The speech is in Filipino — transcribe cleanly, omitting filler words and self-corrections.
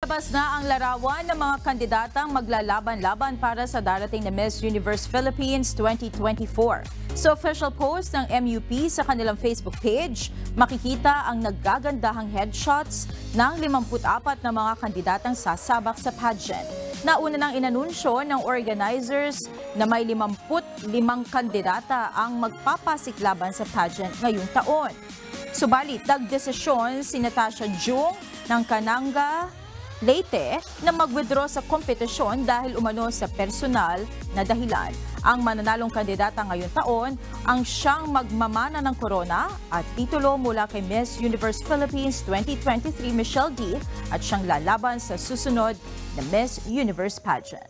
Lumabas na ang larawan ng mga kandidatang maglalaban-laban para sa darating na Miss Universe Philippines 2024. Sa official post ng MUP sa kanilang Facebook page, makikita ang naggagandahang headshots ng 54 na mga kandidatang sasabak sa pageant. Nauna nang inanunsyo ng organizers na may 55 kandidata ang magpapasiklaban sa pageant ngayong taon. Subalit, nagdesisyon si Natasha Jung ng Kananga, Leyte na mag-withdraw sa kompetisyon dahil umano sa personal na dahilan. Ang mananalong kandidata ngayong taon ang siyang magmamana ng korona at titulo mula kay Miss Universe Philippines 2023 Michelle D at siyang lalaban sa susunod na Miss Universe pageant.